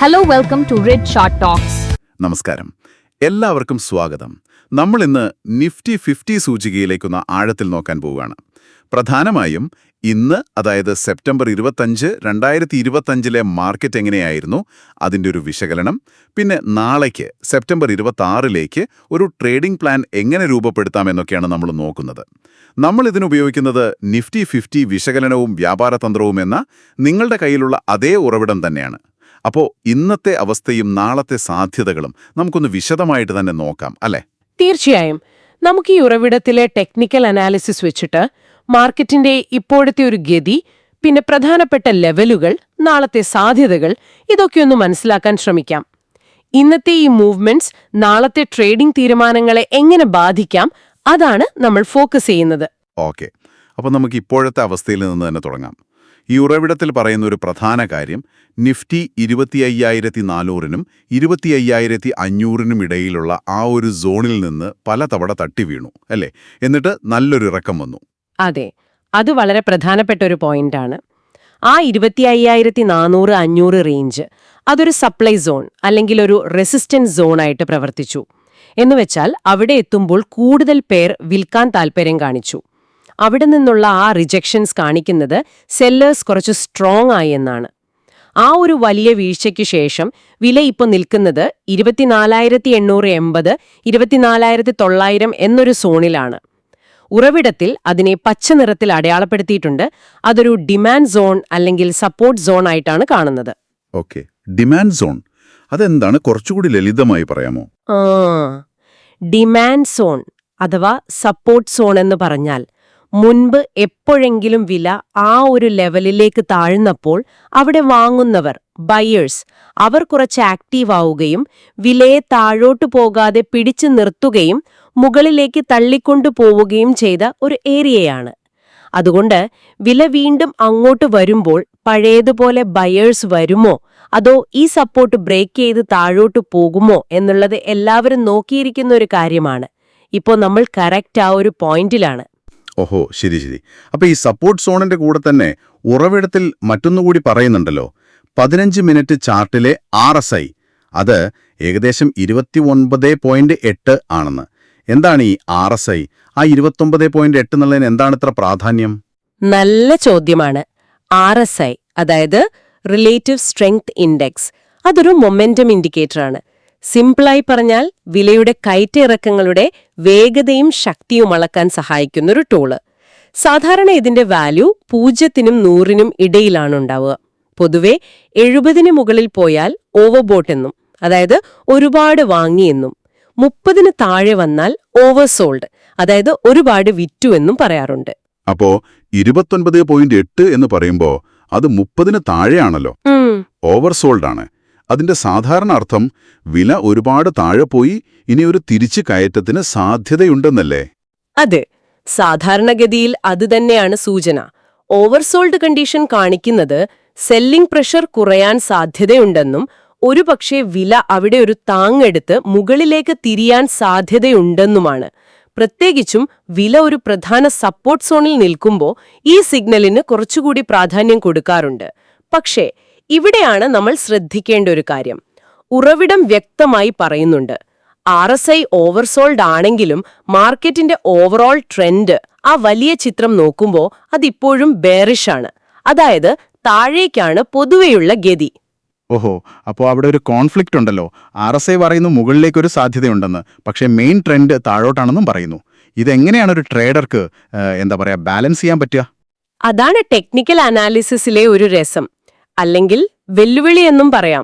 Hello, welcome to Red Short Talks. നമസ്കാരം, എല്ലാവർക്കും സ്വാഗതം. നമ്മൾ ഇന്ന് നിഫ്റ്റി 50 സൂചികയിലേക്കൊന്ന് ആഴത്തിൽ നോക്കാൻ പോവുകയാണ്. പ്രധാനമായും ഇന്ന്, അതായത് സെപ്റ്റംബർ 25, 2025 മാർക്കറ്റ് എങ്ങനെയായിരുന്നു, അതിൻ്റെ ഒരു വിശകലനം, പിന്നെ നാളേക്ക് സെപ്റ്റംബർ 26 ഒരു ട്രേഡിംഗ് പ്ലാൻ എങ്ങനെ രൂപപ്പെടുത്താമെന്നൊക്കെയാണ് നമ്മൾ നോക്കുന്നത്. നമ്മൾ ഇതിനുപയോഗിക്കുന്നത് നിഫ്റ്റി 50 വിശകലനവും വ്യാപാരതന്ത്രവും എന്ന നിങ്ങളുടെ കയ്യിലുള്ള അതേ ഉറവിടം തന്നെയാണ്. അപ്പോൾ ഇന്നത്തെ അവസ്ഥയും നാളത്തെ സാധ്യതകളും നമുക്കൊന്ന് വിശദമായിട്ട് തന്നെ നോക്കാം, അല്ലേ? തീർച്ചയായും. നമുക്ക് ഈ ഉറവിടത്തിലെ ടെക്നിക്കൽ അനാലിസിസ് വെച്ചിട്ട് മാർക്കറ്റിന്റെ ഇപ്പോഴത്തെ ഒരു ഗതി, പിന്നെ പ്രധാനപ്പെട്ട ലെവലുകൾ, നാളത്തെ സാധ്യതകൾ, ഇതൊക്കെയൊന്ന് മനസ്സിലാക്കാൻ ശ്രമിക്കാം. ഇന്നത്തെ ഈ മൂവ്മെന്റ്സ് നാളത്തെ ട്രേഡിംഗ് തീരുമാനങ്ങളെ എങ്ങനെ ബാധിക്കാം, അതാണ് നമ്മൾ ഫോക്കസ് ചെയ്യുന്നത്. ഓക്കെ, അപ്പോൾ നമുക്ക് ഇപ്പോഴത്തെ അവസ്ഥയിൽ നിന്ന് തന്നെ തുടങ്ങാം. ഈ ഉറവിടത്തിൽ പറയുന്ന ഒരു പ്രധാന കാര്യം, നിഫ്റ്റി 25,400-നും 25,500-നും ഇടയിലുള്ള ആ ഒരു സോണിൽ നിന്ന് പലതവണ തട്ടി വീണു, അല്ലേ? എന്നിട്ട് നല്ലൊരു ഇറക്കം വന്നു. അതെ, അത് വളരെ പ്രധാനപ്പെട്ട ഒരു പോയിന്റാണ്. ആ 25,400-500 റേഞ്ച് അതൊരു സപ്ലൈ സോൺ അല്ലെങ്കിൽ ഒരു റെസിസ്റ്റൻസ് സോണായിട്ട് പ്രവർത്തിച്ചു. എന്നുവെച്ചാൽ അവിടെ എത്തുമ്പോൾ കൂടുതൽ പേർ വിൽക്കാൻ താൽപ്പര്യം കാണിച്ചു. അവിടെ നിന്നുള്ള ആ റിജക്ഷൻസ് കാണിക്കുന്നത് സെല്ലേഴ്സ് കുറച്ച് സ്ട്രോങ് ആയി എന്നാണ്. ആ ഒരു വലിയ വീഴ്ചയ്ക്ക് ശേഷം വില ഇപ്പോൾ നിൽക്കുന്നത് 24,880, 24,900 എന്നൊരു സോണിലാണ്. ഉറവിടത്തിൽ അതിനെ പച്ച നിറത്തിൽ അടയാളപ്പെടുത്തിയിട്ടുണ്ട്. അതൊരു ഡിമാൻഡ് സോൺ അല്ലെങ്കിൽ സപ്പോർട്ട് സോൺ ആയിട്ടാണ് കാണുന്നത്. ഓക്കെ, ഡിമാൻഡ് സോൺ അതെന്താണ്? കുറച്ചുകൂടി ലളിതമായി പറയാമോ? ഡിമാൻഡ് സോൺ അഥവാ സപ്പോർട്ട് സോൺ എന്ന് പറഞ്ഞാൽ, മുൻപ് എപ്പോഴെങ്കിലും വില ആ ഒരു ലെവലിലേക്ക് താഴ്ന്നപ്പോൾ അവിടെ വാങ്ങുന്നവർ, ബയേഴ്സ്, അവർ കുറച്ച് ആക്റ്റീവ് ആവുകയും വിലയെ താഴോട്ട് പോകാതെ പിടിച്ചു നിർത്തുകയും മുകളിലേക്ക് തള്ളിക്കൊണ്ടു പോവുകയും ചെയ്ത ഒരു ഏരിയയാണ്. അതുകൊണ്ട് വില വീണ്ടും അങ്ങോട്ട് വരുമ്പോൾ പഴയതുപോലെ ബയേഴ്സ് വരുമോ, അതോ ഈ സപ്പോർട്ട് ബ്രേക്ക് ചെയ്ത് താഴോട്ട് പോകുമോ എന്നുള്ളത് എല്ലാവരും നോക്കിയിരിക്കുന്ന ഒരു കാര്യമാണ്. ഇപ്പോൾ നമ്മൾ കറക്റ്റ് ആ ഒരു പോയിന്റിലാണ്. ഓഹോ, ശരി ശരി. അപ്പോൾ ഈ സപ്പോർട്ട് സോണിന്റെ കൂടെ തന്നെ ഉറവിടത്തിൽ മറ്റൊന്നുകൂടി പറയുന്നുണ്ടല്ലോ, 15 മിനിറ്റ് ചാർട്ടിലെ RSI അത് ഏകദേശം 29.8 ആണെന്ന്. എന്താണ് ഈ RSI? ആ 29.8 എന്നുള്ളതിന് എന്താണ് ഇത്ര പ്രാധാന്യം? നല്ല ചോദ്യമാണ്. RSI അതായത് റിലേറ്റീവ് സ്ട്രെങ്ത് ഇൻഡെക്സ്, അതൊരു മൊമെന്റം ഇൻഡിക്കേറ്ററാണ്. സിംപിളായി പറഞ്ഞാൽ വിലയുടെ കയറ്റിറക്കങ്ങളുടെ വേഗതയും ശക്തിയും അളക്കാൻ സഹായിക്കുന്നൊരു ടൂള്. സാധാരണ ഇതിന്റെ വാല്യൂ 0-നും 100-നും ഇടയിലാണ് ഉണ്ടാവുക. പൊതുവെ 70-ന് മുകളിൽ പോയാൽ ഓവർബോട്ട് എന്നും, അതായത് ഒരുപാട് വാങ്ങിയെന്നും, 30-ന് താഴെ വന്നാൽ ഓവർസോൾഡ്, അതായത് ഒരുപാട് വിറ്റു എന്നും പറയാറുണ്ട്. അപ്പോ 29.8 എന്ന് പറയുമ്പോ അത് 30-ന് താഴെയാണല്ലോ, ഓവർസോൾഡ് ആണ്. അതിന്റെ സാധാരണ അർത്ഥം വില ഒരുപാട് താഴെ പോയി ഇനി ഒരു തിരിച്ചു കയറ്റത്തിന് സാധ്യതയുണ്ടെന്നല്ലേ? അതെ, സാധാരണഗതിയിൽ അതുതന്നെയാണ് സൂചന. ഓവർസോൾഡ് കണ്ടീഷൻ കാണിക്കുന്നത് സെല്ലിംഗ് പ്രഷർ കുറയാൻ സാധ്യതയുണ്ടെന്നും ഒരുപക്ഷെ വില അവിടെ ഒരു താങ്ങെടുത്ത് മുകളിലേക്ക് തിരിയാൻ സാധ്യതയുണ്ടെന്നുമാണ്. പ്രത്യേകിച്ചും വില ഒരു പ്രധാന സപ്പോർട്ട് സോണിൽ നിൽക്കുമ്പോൾ ഈ സിഗ്നലിന് കുറച്ചുകൂടി പ്രാധാന്യം കൊടുക്കാറുണ്ട്. പക്ഷേ ഇവിടെയാണ് നമ്മൾ ശ്രദ്ധിക്കേണ്ട ഒരു കാര്യം. ഉറവിടം വ്യക്തമായി പറയുന്നുണ്ട്, RSI ഓവർസോൾഡ് ആണെങ്കിലും മാർക്കറ്റിന്റെ ഓവറോൾ ട്രെൻഡ്, ആ വലിയ ചിത്രം നോക്കുമ്പോൾ അതിപ്പോഴും ബെയറിഷാണ്. അതായത് താഴേക്കാണ് പൊതുവെയുള്ള ഗതി. ഓഹോ, അപ്പോൾ അവിടെ ഒരു കോൺഫ്ലിക്റ്റ് ഉണ്ടല്ലോ. RSI പറയുന്നു മുകളിലേക്കൊരു സാധ്യതയുണ്ടെന്ന്, പക്ഷേ മെയിൻ ട്രെൻഡ് താഴോട്ടാണെന്നും പറയുന്നു. ഇതെങ്ങനെയാണ് ഒരു ട്രേഡർക്ക് ബാലൻസ് ചെയ്യാൻ പറ്റുക? അതാണ് ടെക്നിക്കൽ അനാലിസിസിലെ ഒരു രസം, അല്ലെങ്കിൽ വെല്ലുവിളി എന്നും പറയാം.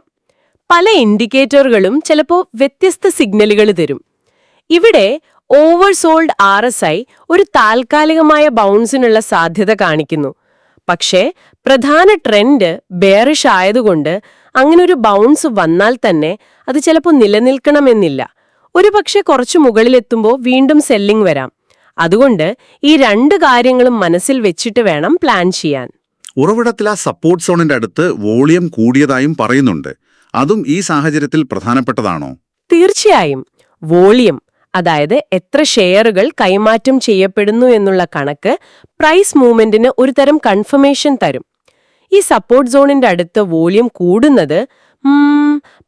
പല ഇൻഡിക്കേറ്ററുകളും ചിലപ്പോൾ വ്യത്യസ്ത സിഗ്നലുകൾ തരും. ഇവിടെ ഓവർസോൾഡ് RSI ഒരു താൽക്കാലികമായ ബൗൺസിനുള്ള സാധ്യത കാണിക്കുന്നു. പക്ഷേ പ്രധാന ട്രെൻഡ് ബെയറിഷ് ആയതുകൊണ്ട് അങ്ങനൊരു ബൗൺസ് വന്നാൽ തന്നെ അത് ചിലപ്പോൾ നിലനിൽക്കണമെന്നില്ല. ഒരുപക്ഷെ കുറച്ചു മുകളിലെത്തുമ്പോൾ വീണ്ടും സെല്ലിംഗ് വരാം. അതുകൊണ്ട് ഈ രണ്ട് കാര്യങ്ങളും മനസ്സിൽ വെച്ചിട്ട് വേണം പ്ലാൻ ചെയ്യാൻ. ഉറവിടത്തിൽ ആ സപ്പോർട്ട് സോണിന്റെ അടുത്ത് വോളിയം കൂടിയതായും പറയുന്നുണ്ട്. അതും ഈ സാഹചര്യത്തിൽ പ്രധാനപ്പെട്ടതാണോ? തീർച്ചയായും. വോളിയം, അതായത് എത്ര ഷെയറുകൾ കൈമാറ്റം ചെയ്യപ്പെടുന്നു എന്നുള്ള കണക്ക് പ്രൈസ് മൂവ്മെന്റിന് ഒരു തരം കൺഫർമേഷൻ തരും. ഈ സപ്പോർട്ട് സോണിന്റെ അടുത്ത് വോളിയം കൂടുന്നത്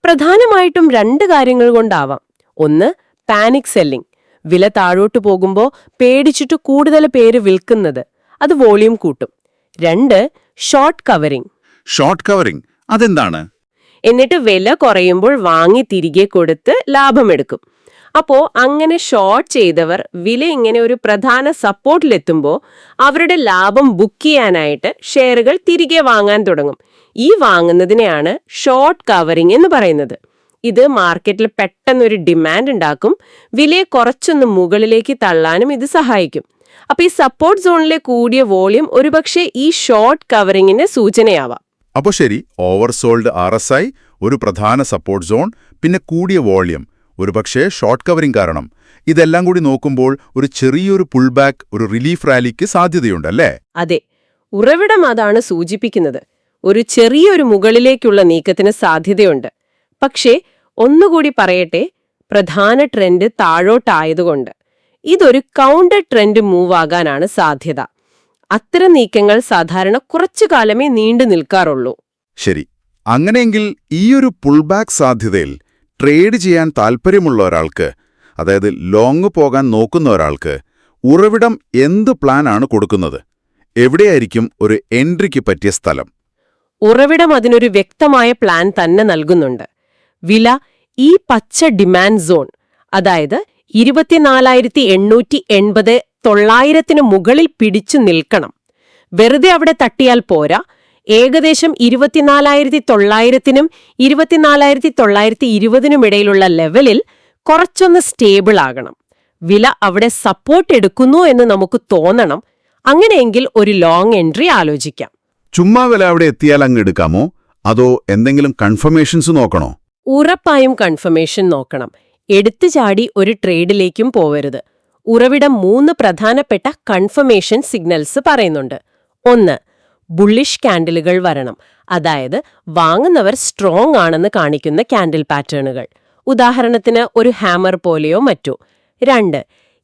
പ്രധാനമായിട്ടും രണ്ട് കാര്യങ്ങൾ കൊണ്ടാവാം. ഒന്ന്, പാനിക് സെല്ലിംഗ്. വില താഴോട്ട് പോകുമ്പോൾ പേടിച്ചിട്ട് കൂടുതൽ പേര് വിൽക്കുന്നത്, അത് വോളിയം കൂട്ടും. രണ്ട്, ഷോർട്ട് കവറിംഗ്. ഷോർട്ട് കവറിംഗ് അതെന്താണ്? എന്നിട്ട് വില കുറയുമ്പോൾ വാങ്ങി തിരികെ കൊടുത്ത് ലാഭമെടുക്കും. അപ്പോ അങ്ങനെ ഷോർട്ട് ചെയ്തവർ വില ഇങ്ങനെ ഒരു പ്രധാന സപ്പോർട്ടിലെത്തുമ്പോൾ അവരുടെ ലാഭം ബുക്ക് ചെയ്യാനായിട്ട് ഷെയറുകൾ തിരികെ വാങ്ങാൻ തുടങ്ങും. ഈ വാങ്ങുന്നതിനെയാണ് ഷോർട്ട് കവറിംഗ് എന്ന് പറയുന്നത്. ഇത് മാർക്കറ്റിൽ പെട്ടെന്നൊരു ഡിമാൻഡ് ഉണ്ടാക്കും, വിലയെ കുറച്ചൊന്ന് മുകളിലേക്ക് തള്ളാനും ഇത് സഹായിക്കും. അപ്പൊ ഈ സപ്പോർട്ട് സോണിലെ കൂടിയ വോളിയം ഒരുപക്ഷെ ഈ ഷോർട്ട് കവറിംഗിന്റെ സൂചനയാവാം. അപ്പോൾ ശരി, ഓവർസോൾഡ് RSI, ഒരു പ്രധാന സപ്പോർട്ട് സോൺ, പിന്നെ കൂടിയ വോളിയം, ഒരുപക്ഷേ ഷോർട്ട് കവറിംഗ് കാരണം. ഇതെല്ലാം കൂടി നോക്കുമ്പോൾ ഒരു ചെറിയൊരു പുൾ ബാക്ക്, ഒരു റിലീഫ് റാലിക്ക് സാധ്യതയുണ്ടല്ലേ? അതെ, ഉറവിടം അതാണ് സൂചിപ്പിക്കുന്നത്. ഒരു ചെറിയൊരു മുകളിലേക്കുള്ള നീക്കത്തിന് സാധ്യതയുണ്ട്. പക്ഷേ ഒന്നുകൂടി പറയട്ടെ, പ്രധാന ട്രെൻഡ് താഴോട്ടായതുകൊണ്ട് ഇതൊരു കൗണ്ടർ ട്രെൻഡ് മൂവ് ആകാനാണ് സാധ്യത. അത്തരം നീക്കങ്ങൾ സാധാരണ കുറച്ചു കാലമേ നീണ്ടു നിൽക്കാറുള്ളൂ. ശരി, അങ്ങനെയെങ്കിൽ ഈയൊരു പുൾ ബാക്ക് സാധ്യതയിൽ ട്രേഡ് ചെയ്യാൻ താൽപ്പര്യമുള്ള ഒരാൾക്ക്, അതായത് ലോങ് പോകാൻ നോക്കുന്ന ഒരാൾക്ക്, ഉറവിടം എന്ത് പ്ലാനാണ് കൊടുക്കുന്നത്? എവിടെയായിരിക്കും ഒരു എൻട്രിക്ക് പറ്റിയ സ്ഥലം? ഉറവിടം അതിനൊരു വ്യക്തമായ പ്ലാൻ തന്നെ നൽകുന്നുണ്ട്. വില ഈ പച്ച ഡിമാൻഡ് സോൺ, അതായത് 24,880, 900 മുകളിൽ പിടിച്ചു നിൽക്കണം. വെറുതെ അവിടെ തട്ടിയാൽ പോരാ, ഏകദേശം 24,900-നും 24,920-നും ഇടയിലുള്ള ലെവലിൽ കുറച്ചൊന്ന് സ്റ്റേബിൾ ആകണം. വില അവിടെ സപ്പോർട്ട് എടുക്കുന്നു എന്ന് നമുക്ക് തോന്നണം. അങ്ങനെയെങ്കിൽ ഒരു ലോങ് എൻട്രി ആലോചിക്കാം. ചുമ്മാ വില അവിടെ എത്തിയാൽ അങ്ങ് എടുക്കാമോ, അതോ എന്തെങ്കിലും കൺഫർമേഷൻസ് നോക്കണോ? ഉറപ്പായും കൺഫർമേഷൻ നോക്കണം. എടുത്തു ചാടി ഒരു ട്രേഡിലേക്കും പോവരുത്. ഉറവിടം 3 പ്രധാനപ്പെട്ട കൺഫർമേഷൻ സിഗ്നൽസ് പറയുന്നുണ്ട്. ഒന്ന്, ബുള്ളിഷ് ക്യാൻഡിലുകൾ വരണം, അതായത് വാങ്ങുന്നവർ സ്ട്രോങ് ആണെന്ന് കാണിക്കുന്ന ക്യാൻഡിൽ പാറ്റേണുകൾ, ഉദാഹരണത്തിന് ഒരു ഹാമർ പോലെയോ മറ്റോ. 2,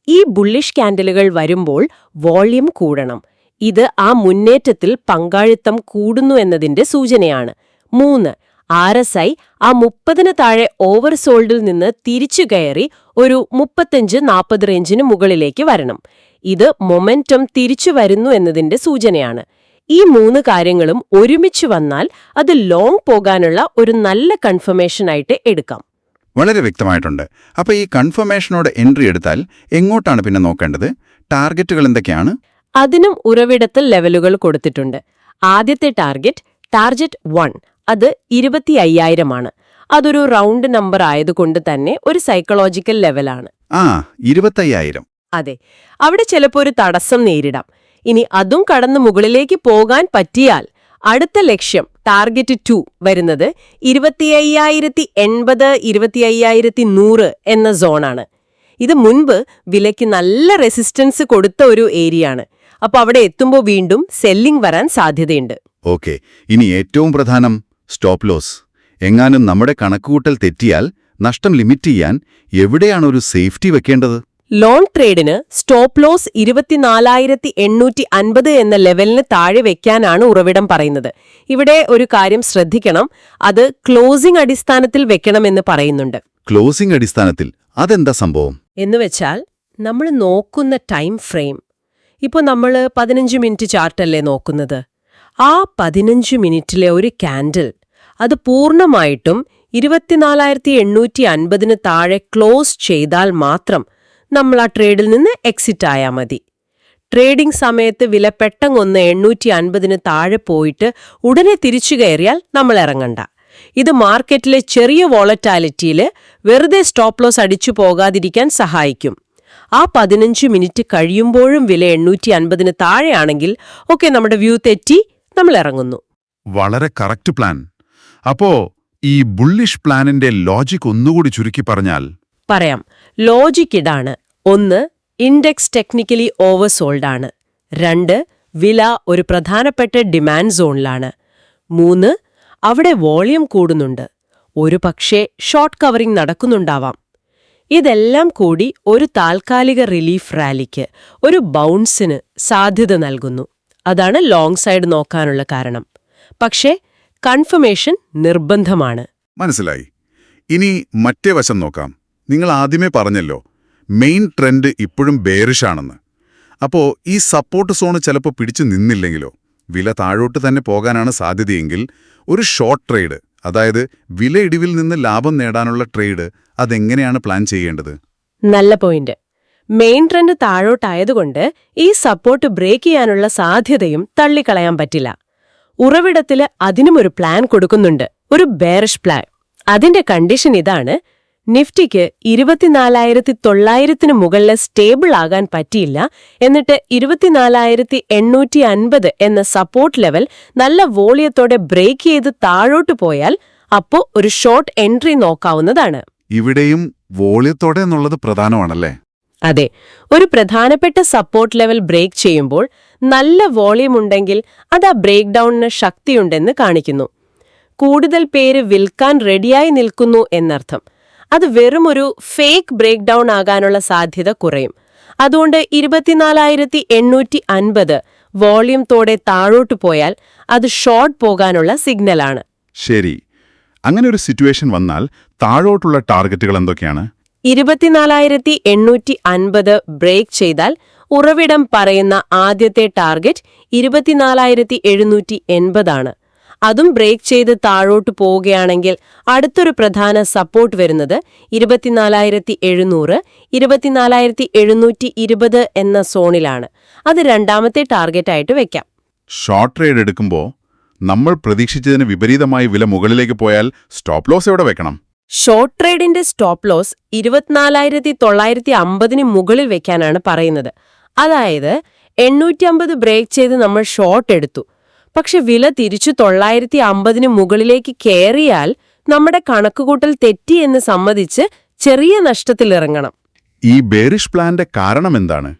ഈ ബുള്ളിഷ് ക്യാൻഡിലുകൾ വരുമ്പോൾ വോള്യം കൂടണം. ഇത് ആ മുന്നേറ്റത്തിൽ പങ്കാളിത്തം കൂടുന്നു എന്നതിന്റെ സൂചനയാണ്. 3, RSI ആ 30-ന് താഴെ ഓവർസോൾഡിൽ നിന്ന് തിരിച്ചു കയറി ഒരു 35-40 റേഞ്ചിന് മുകളിലേക്ക് വരണം. ഇത് മൊമെന്റം തിരിച്ചു വരുന്നു എന്നതിന്റെ സൂചനയാണ്. ഈ 3 കാര്യങ്ങളും ഒരുമിച്ച് വന്നാൽ അത് ലോങ് പോകാനുള്ള ഒരു നല്ല കൺഫർമേഷനായിട്ട് എടുക്കാം. വളരെ വ്യക്തമായിട്ടുണ്ട്. അപ്പോൾ ഈ കൺഫർമേഷനോട് എൻട്രി എടുത്താൽ എങ്ങോട്ടാണ് പിന്നെ നോക്കേണ്ടത്? ടാർഗറ്റുകൾ എന്തൊക്കെയാണ്? അതിനും ഉറവിടത്തിൽ ലെവലുകൾ കൊടുത്തിട്ടുണ്ട്. ആദ്യത്തെ ടാർഗറ്റ് 1, അത് 25,000 അതൊരു റൗണ്ട് നമ്പർ ആയതുകൊണ്ട് തന്നെ ഒരു സൈക്കോളജിക്കൽ ലെവലാണ്. 25,000. അതെ, അവിടെ ചിലപ്പോൾ ഒരു തടസ്സം നേരിടാം. ഇനി അതും കടന്ന് മുകളിലേക്ക് പോകാൻ പറ്റിയാൽ അടുത്ത ലക്ഷ്യം ടാർഗറ്റ് 2 വരുന്നത് 25,080, 25,100 എന്ന സോണാണ്. ഇത് മുൻപ് വിലയ്ക്ക് നല്ല റെസിസ്റ്റൻസ് കൊടുത്ത ഒരു ഏരിയയാണ്. അപ്പോൾ അവിടെ എത്തുമ്പോൾ വീണ്ടും സെല്ലിംഗ് വരാൻ സാധ്യതയുണ്ട്. ഓക്കെ, ഇനി ഏറ്റവും പ്രധാനം സ്റ്റോപ്പ് ലോസ്. എങ്ങാനും നമ്മുടെ കണക്കുകൂട്ടൽ തെറ്റിയാൽ നഷ്ടം ലിമിറ്റ് ചെയ്യാൻ എവിടെയാണ് ഒരു സേഫ്റ്റി വെക്കേണ്ടത്? ലോങ് ട്രേഡിന് സ്റ്റോപ്പ് ലോസ് 24,850 എന്ന ലെവലിന് താഴെ വെക്കാനാണ് ഉറവിടം പറയുന്നത്. ഇവിടെ ഒരു കാര്യം ശ്രദ്ധിക്കണം, അത് ക്ലോസിംഗ് അടിസ്ഥാനത്തിൽ വെക്കണമെന്ന് പറയുന്നുണ്ട്. ക്ലോസിംഗ് അടിസ്ഥാനത്തിൽ അതെന്താ സംഭവം? എന്നുവെച്ചാൽ നമ്മൾ നോക്കുന്ന ടൈം ഫ്രെയിം, ഇപ്പോൾ നമ്മൾ 15 മിനിറ്റ് ചാർട്ടല്ലേ നോക്കുന്നത്. ആ 15 മിനിറ്റിലെ ഒരു കാൻഡിൽ അത് പൂർണ്ണമായിട്ടും 24,850 താഴെ ക്ലോസ് ചെയ്താൽ മാത്രം നമ്മൾ ആ ട്രേഡിൽ നിന്ന് എക്സിറ്റ് ആയാൽ മതി. ട്രേഡിംഗ് സമയത്ത് വില പെട്ടെന്നൊന്ന് 850 താഴെ പോയിട്ട് ഉടനെ തിരിച്ചു കയറിയാൽ നമ്മൾ ഇറങ്ങണ്ട. ഇത് മാർക്കറ്റിലെ ചെറിയ വോളറ്റാലിറ്റിയിൽ വെറുതെ സ്റ്റോപ്പ് ലോസ് അടിച്ചു പോകാതിരിക്കാൻ സഹായിക്കും. ആ 15 മിനിറ്റ് കഴിയുമ്പോഴും വില 850 താഴെയാണെങ്കിൽ ഓക്കെ, നമ്മുടെ വ്യൂ തെറ്റി, നമ്മൾ ഇറങ്ങുന്നു. വളരെ കറക്റ്റ് പ്ലാൻ. അപ്പോ ഈ ബുള്ളിഷ് പ്ലാനിന്റെ ലോജിക് ഒന്നുകൂടി ചുരുക്കി പറഞ്ഞാൽ? പറയാം. ലോജിക് ഇതാണ്. 1, ഇൻഡെക്സ് ടെക്നിക്കലി ഓവർസോൾഡ് ആണ്. 2, വില ഒരു പ്രധാനപ്പെട്ട ഡിമാൻഡ് സോണിലാണ്. 3, അവിടെ വോളിയം കൂടുന്നുണ്ട്. ഒരു പക്ഷേ ഷോർട്ട് കവറിംഗ് നടക്കുന്നുണ്ടാവാം. ഇതെല്ലാം കൂടി ഒരു താൽക്കാലിക റിലീഫ് റാലിക്ക്, ഒരു ബൗൺസിന് സാധ്യത നൽകുന്നു. അതാണ് ലോങ് സൈഡ് നോക്കാനുള്ള കാരണം. പക്ഷേ കൺഫർമേഷൻ നിർബന്ധമാണ്. മനസ്സിലായി. ഇനി മറ്റേ വശം നോക്കാം. നിങ്ങൾ ആദ്യമേ പറഞ്ഞല്ലോ മെയിൻ ട്രെൻഡ് ഇപ്പോഴും ബേറിഷാണെന്ന്. അപ്പോൾ ഈ സപ്പോർട്ട് സോൺ ചിലപ്പോൾ പിടിച്ചു നിന്നില്ലെങ്കിലോ, വില താഴോട്ട് തന്നെ പോകാനാണ് സാധ്യതയെങ്കിൽ ഒരു ഷോർട്ട് ട്രേഡ്, അതായത് വില ഇടിവിൽ നിന്ന് ലാഭം നേടാനുള്ള ട്രേഡ്, അതെങ്ങനെയാണ് പ്ലാൻ ചെയ്യേണ്ടത്? നല്ല പോയിന്റ്. മെയിൻ ട്രെൻഡ് താഴോട്ടായതുകൊണ്ട് ഈ സപ്പോർട്ട് ബ്രേക്ക് ചെയ്യാനുള്ള സാധ്യതയും തള്ളിക്കളയാൻ പറ്റില്ല. ഉറവിടത്തില് അതിനുമൊരു പ്ലാൻ കൊടുക്കുന്നുണ്ട്, ഒരു ബെയറിഷ് പ്ലാൻ. അതിന്റെ കണ്ടീഷൻ ഇതാണ്: നിഫ്റ്റിക്ക് 24,900 മുകളിൽ സ്റ്റേബിൾ ആകാൻ പറ്റിയില്ല, എന്നിട്ട് 24,850 എന്ന സപ്പോർട്ട് ലെവൽ നല്ല വോളിയത്തോടെ ബ്രേക്ക് ചെയ്ത് താഴോട്ട് പോയാൽ അപ്പോ ഒരു ഷോർട്ട് എൻട്രി നോക്കാവുന്നതാണ്. ഇവിടെയും വോളിയത്തോടെ എന്നുള്ളത് പ്രധാനമാണല്ലേ? അതെ, ഒരു പ്രധാനപ്പെട്ട സപ്പോർട്ട് ലെവൽ ബ്രേക്ക് ചെയ്യുമ്പോൾ നല്ല വോളിയം ഉണ്ടെങ്കിൽ അത് ആ ബ്രേക്ക് ഡൗണിന് ശക്തിയുണ്ടെന്ന് കാണിക്കുന്നു. കൂടുതൽ പേര് വിൽക്കാൻ റെഡിയായി നിൽക്കുന്നു എന്നർത്ഥം. അത് വെറുമൊരു ഫേക്ക് ബ്രേക്ക് ഡൗൺ ആകാനുള്ള സാധ്യത കുറയും. അതുകൊണ്ട് 24,850 വോളിയത്തോടെ താഴോട്ട് പോയാൽ അത് ഷോർട്ട് പോകാനുള്ള സിഗ്നലാണ്. ശരി. അങ്ങനെ ഒരു സിറ്റുവേഷൻ വന്നാൽ താഴോട്ടുള്ള ടാർഗറ്റുകൾ എന്തൊക്കെയാണ്? 24,850 ബ്രേക്ക് ചെയ്താൽ ഉറവിടം പറയുന്ന ആദ്യത്തെ ടാർഗറ്റ് 24,780 ആണ്. അതും ബ്രേക്ക് ചെയ്ത് താഴോട്ട് പോവുകയാണെങ്കിൽ അടുത്തൊരു പ്രധാന സപ്പോർട്ട് വരുന്നത് 24,700, 24,720 എന്ന സോണിലാണ്. അത് രണ്ടാമത്തെ ടാർഗറ്റായിട്ട് വെക്കാം. ഷോർട്ട് ട്രേഡ് എടുക്കുമ്പോൾ നമ്മൾ പ്രതീക്ഷിച്ചതിന് വിപരീതമായി വില മുകളിലേക്ക് പോയാൽ സ്റ്റോപ്പ് ലോസ് എവിടെ വെക്കണം? ഷോർട്ട് ട്രേഡിന്റെ സ്റ്റോപ്പ് ലോസ് 24,950 മുകളിൽ വെക്കാനാണ് പറയുന്നത്. അതായത് 850 ബ്രേക്ക് ചെയ്ത് നമ്മൾ ഷോർട്ട് എടുത്തു, പക്ഷെ വില തിരിച്ചു 950 മുകളിലേക്ക് കയറിയാൽ നമ്മുടെ കണക്കുകൂട്ടൽ തെറ്റി എന്ന് സമ്മതിച്ച് ചെറിയ നഷ്ടത്തിലിറങ്ങണം. ഈ ബേറിഷ് പ്ലാന്റെ കാരണം എന്താണ്?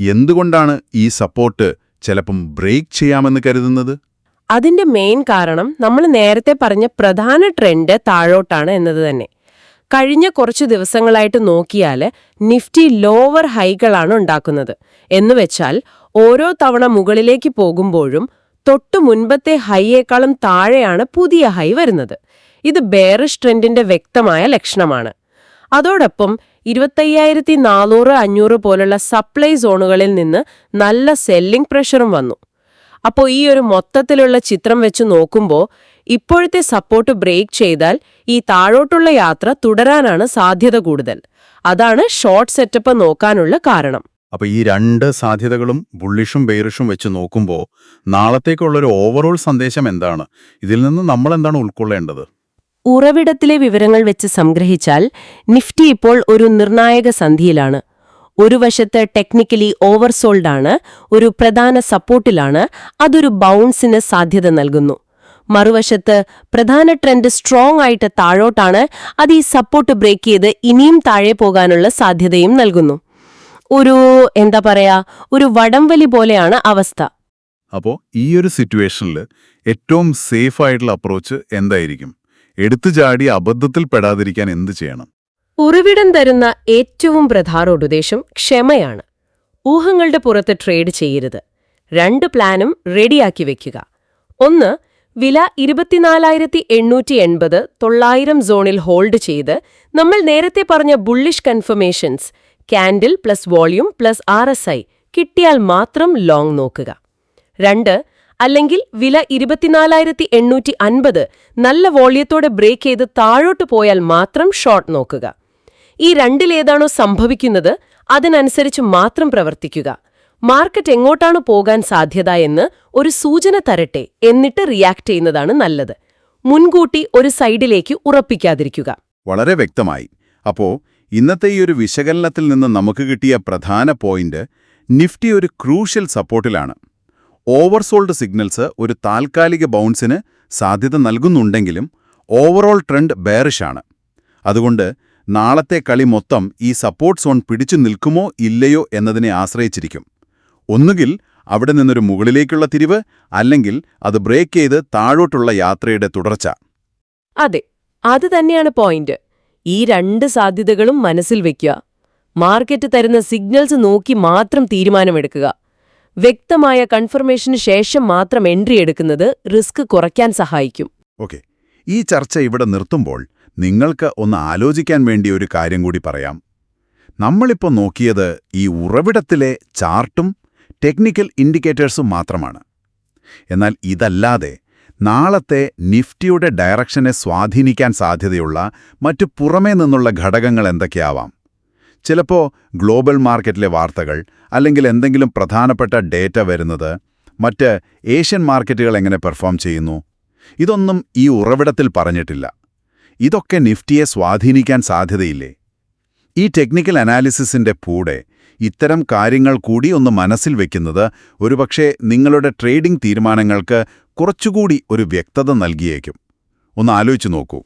എന്തുകൊണ്ടാണ് ഈ സപ്പോർട്ട് ചിലപ്പം ബ്രേക്ക് ചെയ്യാമെന്ന് കരുതുന്നത്? അതിന്റെ മെയിൻ കാരണം നമ്മൾ നേരത്തെ പറഞ്ഞ പ്രധാന ട്രെൻഡ് താഴോട്ടാണ് എന്നത് തന്നെ. കഴിഞ്ഞ കുറച്ചു ദിവസങ്ങളായിട്ട് നോക്കിയാൽ നിഫ്റ്റി ലോവർ ഹൈകളാണ് ഉണ്ടാക്കുന്നത്. എന്നുവെച്ചാൽ ഓരോ തവണ മുകളിലേക്ക് പോകുമ്പോഴും തൊട്ടു മുൻപത്തെ ഹൈയേക്കാളും താഴെയാണ് പുതിയ ഹൈ വരുന്നത്. ഇത് ബെയറിഷ് ട്രെൻഡിന്റെ വ്യക്തമായ ലക്ഷണമാണ്. അതോടൊപ്പം 25,400-500 പോലുള്ള സപ്ലൈ സോണുകളിൽ നിന്ന് നല്ല സെല്ലിംഗ് പ്രഷറും വന്നു. അപ്പോൾ ഈ ഒരു മൊത്തത്തിലുള്ള ചിത്രം വെച്ച് നോക്കുമ്പോൾ ഇപ്പോഴത്തെ സപ്പോർട്ട് ബ്രേക്ക് ചെയ്താൽ ഈ താഴോട്ടുള്ള യാത്ര തുടരാനാണ് സാധ്യത കൂടുതൽ. അതാണ് ഷോർട്ട് സെറ്റപ്പ് നോക്കാനുള്ള കാരണം. അപ്പോൾ ഈ രണ്ട് സാധ്യതകളും ബുള്ളിഷും ബെയറിഷും വെച്ച് നോക്കുമ്പോൾ നാളത്തേക്കുള്ളൊരു ഓവറോൾ സന്ദേശം എന്താണ്? ഇതിൽ നിന്ന് നമ്മൾ എന്താണ് ഉൾക്കൊള്ളേണ്ടത്? ഉറവിടത്തിലെ വിവരങ്ങൾ വെച്ച് സംഗ്രഹിച്ചാൽ നിഫ്റ്റി ഇപ്പോൾ ഒരു നിർണായക സന്ധിയിലാണ്. ഒരു വശത്ത് ടെക്നിക്കലി ഓവർസോൾഡ് ആണ്, ഒരു പ്രധാന സപ്പോർട്ടിലാണ്, അതൊരു ബൗൺസിന് സാധ്യത നൽകുന്നു. മറുവശത്ത് പ്രധാന ട്രെൻഡ് സ്ട്രോങ് ആയിട്ട് താഴോട്ടാണ്, അത് ഈ സപ്പോർട്ട് ബ്രേക്ക് ചെയ്ത് ഇനിയും താഴെ പോകാനുള്ള സാധ്യതയും നൽകുന്നു. ഒരു വടംവലി പോലെയാണ് അവസ്ഥ. അപ്പോൾ ഈ ഒരു സിറ്റുവേഷനിൽ ഏറ്റവും സേഫ് ആയിട്ടുള്ള അപ്രോച്ച് എന്തായിരിക്കും? എടുത്തുചാടി അബദ്ധത്തിൽ പെടാതിരിക്കാൻ എന്ത് ചെയ്യണം? ഉറവിടം തരുന്ന ഏറ്റവും പ്രധാന ഉപദേശം ക്ഷമയാണ്. ഊഹങ്ങളുടെ പുറത്ത് ട്രേഡ് ചെയ്യരുത്. 2 പ്ലാനും റെഡിയാക്കി വെക്കുക. 1, വില 24,880 900 സോണിൽ ഹോൾഡ് ചെയ്ത് നമ്മൾ നേരത്തെ പറഞ്ഞ bullish confirmations candle plus volume plus RSI കിട്ടിയാൽ മാത്രം ലോങ് നോക്കുക. 2, അല്ലെങ്കിൽ വില 24,850 നല്ല വോള്യത്തോടെ ബ്രേക്ക് ചെയ്ത് താഴോട്ട് പോയാൽ മാത്രം ഷോർട്ട് നോക്കുക. ഈ രണ്ടിലേതാണോ സംഭവിക്കുന്നത് അതിനനുസരിച്ച് മാത്രം പ്രവർത്തിക്കുക. മാർക്കറ്റ് എങ്ങോട്ടാണ് പോകാൻ സാധ്യത എന്ന് ഒരു സൂചന തരട്ടെ, എന്നിട്ട് റിയാക്ട് ചെയ്യുന്നതാണ് നല്ലത്. മുൻകൂട്ടി ഒരു സൈഡിലേക്ക് ഉറപ്പിക്കാതിരിക്കുക. വളരെ വ്യക്തമായി. അപ്പോൾ ഇന്നത്തെ ഈ ഒരു വിശകലനത്തിൽ നിന്ന് നമുക്ക് കിട്ടിയ പ്രധാന പോയിന്റ്, നിഫ്റ്റി ഒരു ക്രൂഷ്യൽ സപ്പോർട്ടിലാണ്. ഓവർസോൾഡ് സിഗ്നൽസ് ഒരു താൽക്കാലിക ബൗൺസിന് സാധ്യത നൽകുന്നുണ്ടെങ്കിലും ഓവറോൾ ട്രെൻഡ് ബെയറിഷാണ്. അതുകൊണ്ട് നാളത്തെ കളി മൊത്തം ഈ സപ്പോർട്ട് സോൺ പിടിച്ചു നിൽക്കുമോ ഇല്ലയോ എന്നതിനെ ആശ്രയിച്ചിരിക്കും. ഒന്നുകിൽ അവിടെ നിന്നൊരു മുകളിലേക്കുള്ള തിരിവ്, അല്ലെങ്കിൽ അത് ബ്രേക്ക് ചെയ്ത് താഴോട്ടുള്ള യാത്രയുടെ തുടർച്ച. അതെ, അത് തന്നെയാണ് പോയിന്റ്. ഈ 2 സാധ്യതകളും മനസ്സിൽ വയ്ക്കുക. മാർക്കറ്റ് തരുന്ന സിഗ്നൽസ് നോക്കി മാത്രം തീരുമാനമെടുക്കുക. വ്യക്തമായ കൺഫർമേഷന് ശേഷം മാത്രം എൻട്രി എടുക്കുന്നത് റിസ്ക് കുറയ്ക്കാൻ സഹായിക്കും. ഓക്കെ, ഈ ചർച്ച ഇവിടെ നിർത്തുമ്പോൾ നിങ്ങൾക്ക് ഒന്ന് ആലോചിക്കാൻ വേണ്ടി ഒരു കാര്യം കൂടി പറയാം. നമ്മളിപ്പോൾ നോക്കിയത് ഈ ഉറവിടത്തിലെ ചാർട്ടും ടെക്നിക്കൽ ഇൻഡിക്കേറ്റേഴ്സും മാത്രമാണ്. എന്നാൽ ഇതല്ലാതെ നാളത്തെ നിഫ്റ്റിയുടെ ഡയറക്ഷനെ സ്വാധീനിക്കാൻ സാധ്യതയുള്ള മറ്റു പുറമേ നിന്നുള്ള ഘടകങ്ങൾ എന്തൊക്കെയാവാം? ചിലപ്പോൾ ഗ്ലോബൽ മാർക്കറ്റിലെ വാർത്തകൾ, അല്ലെങ്കിൽ എന്തെങ്കിലും പ്രധാനപ്പെട്ട ഡേറ്റ വരുന്നത്, മറ്റ് ഏഷ്യൻ മാർക്കറ്റുകൾ എങ്ങനെ പെർഫോം ചെയ്യുന്നു, ഇതൊന്നും ഈ ഉറവിടത്തിൽ പറഞ്ഞിട്ടില്ല. ഇതൊക്കെ നിഫ്റ്റിയെ സ്വാധീനിക്കാൻ സാധ്യതയില്ലേ? ഈ ടെക്നിക്കൽ അനാലിസിസിന്റെ കൂടെ ഇത്തരം കാര്യങ്ങൾ കൂടി ഒന്ന് മനസ്സിൽ വെക്കുന്നത് ഒരുപക്ഷെ നിങ്ങളുടെ ട്രേഡിംഗ് തീരുമാനങ്ങൾക്ക് കുറച്ചുകൂടി ഒരു വ്യക്തത നൽകിയേക്കും. ഒന്ന് ആലോചിച്ചു നോക്കൂ.